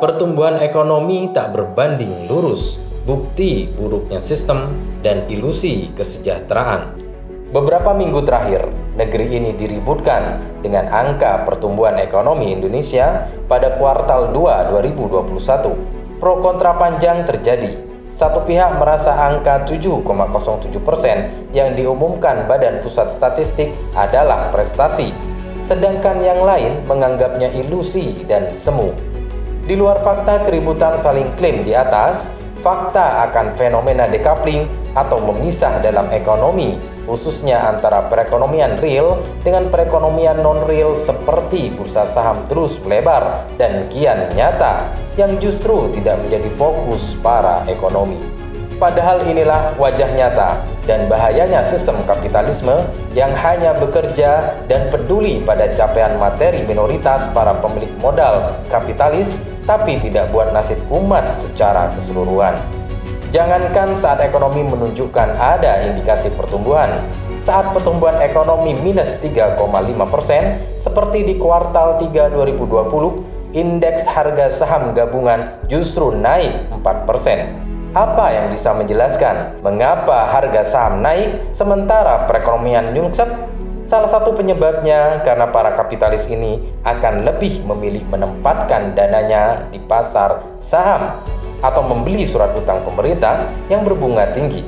Pertumbuhan ekonomi tak berbanding lurus, bukti buruknya sistem dan ilusi kesejahteraan. Beberapa minggu terakhir, negeri ini diributkan dengan angka pertumbuhan ekonomi Indonesia pada kuartal 2 2021. Pro kontra panjang terjadi. Satu pihak merasa angka 7,07% yang diumumkan Badan Pusat Statistik adalah prestasi, sedangkan yang lain menganggapnya ilusi dan semu. Di luar fakta keributan saling klaim di atas, fakta akan fenomena decoupling atau memisah dalam ekonomi, khususnya antara perekonomian real dengan perekonomian non-real seperti bursa saham terus melebar dan kian nyata yang justru tidak menjadi fokus para ekonomi. Padahal inilah wajah nyata dan bahayanya sistem kapitalisme yang hanya bekerja dan peduli pada capaian materi minoritas para pemilik modal kapitalis, tapi tidak buat nasib umat secara keseluruhan. Jangankan saat ekonomi menunjukkan ada indikasi pertumbuhan, saat pertumbuhan ekonomi minus 3,5% seperti di kuartal 3 2020, indeks harga saham gabungan justru naik 4%. Apa yang bisa menjelaskan mengapa harga saham naik sementara perekonomian nyungsep? Salah satu penyebabnya karena para kapitalis ini akan lebih memilih menempatkan dananya di pasar saham atau membeli surat utang pemerintah yang berbunga tinggi.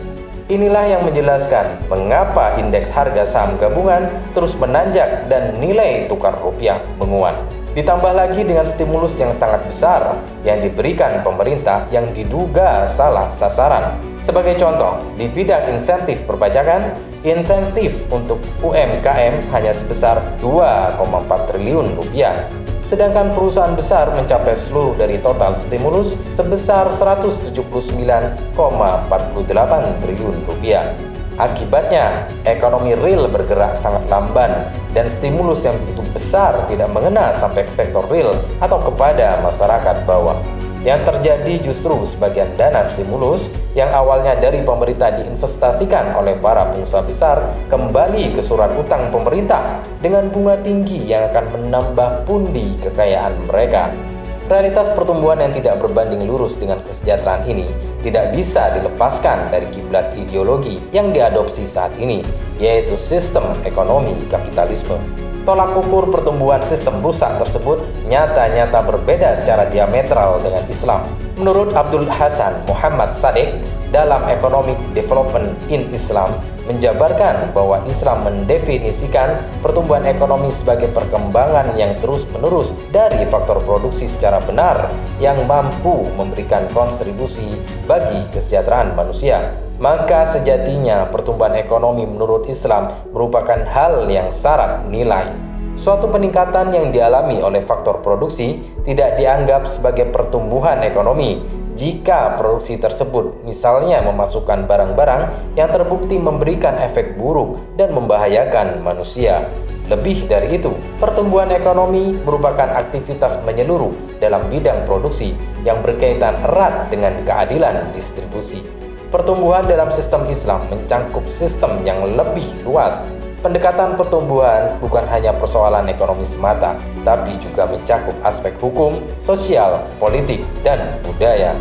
Inilah yang menjelaskan mengapa indeks harga saham gabungan terus menanjak dan nilai tukar rupiah menguat. Ditambah lagi dengan stimulus yang sangat besar yang diberikan pemerintah yang diduga salah sasaran. Sebagai contoh, di bidang insentif perpajakan, insentif untuk UMKM hanya sebesar 2,4 triliun rupiah. Sedangkan perusahaan besar mencapai seluruh dari total stimulus sebesar 179,48 triliun rupiah. Akibatnya, ekonomi real bergerak sangat lamban dan stimulus yang begitu besar tidak mengena sampai ke sektor real atau kepada masyarakat bawah. Yang terjadi justru sebagian dana stimulus yang awalnya dari pemerintah diinvestasikan oleh para pengusaha besar kembali ke surat utang pemerintah dengan bunga tinggi yang akan menambah pundi kekayaan mereka. Realitas pertumbuhan yang tidak berbanding lurus dengan kesejahteraan ini tidak bisa dilepaskan dari kiblat ideologi yang diadopsi saat ini, yaitu sistem ekonomi kapitalisme. Tolak ukur pertumbuhan sistem rusak tersebut nyata-nyata berbeda secara diametral dengan Islam. Menurut Abdul Hasan Muhammad Sadiq dalam Economic Development in Islam menjabarkan bahwa Islam mendefinisikan pertumbuhan ekonomi sebagai perkembangan yang terus-menerus dari faktor produksi secara benar yang mampu memberikan kontribusi bagi kesejahteraan manusia. Maka sejatinya pertumbuhan ekonomi menurut Islam merupakan hal yang syarat nilai. Suatu peningkatan yang dialami oleh faktor produksi tidak dianggap sebagai pertumbuhan ekonomi jika produksi tersebut misalnya memasukkan barang-barang yang terbukti memberikan efek buruk dan membahayakan manusia. Lebih dari itu, pertumbuhan ekonomi merupakan aktivitas menyeluruh dalam bidang produksi yang berkaitan erat dengan keadilan distribusi. Pertumbuhan dalam sistem Islam mencangkup sistem yang lebih luas. Pendekatan pertumbuhan bukan hanya persoalan ekonomi semata, tapi juga mencakup aspek hukum, sosial, politik, dan budaya.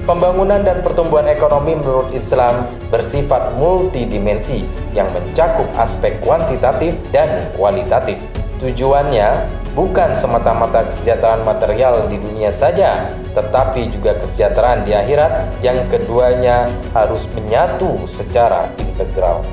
Pembangunan dan pertumbuhan ekonomi menurut Islam bersifat multidimensi yang mencakup aspek kuantitatif dan kualitatif. Tujuannya bukan semata-mata kesejahteraan material di dunia saja, tetapi juga kesejahteraan di akhirat yang keduanya harus menyatu secara integral.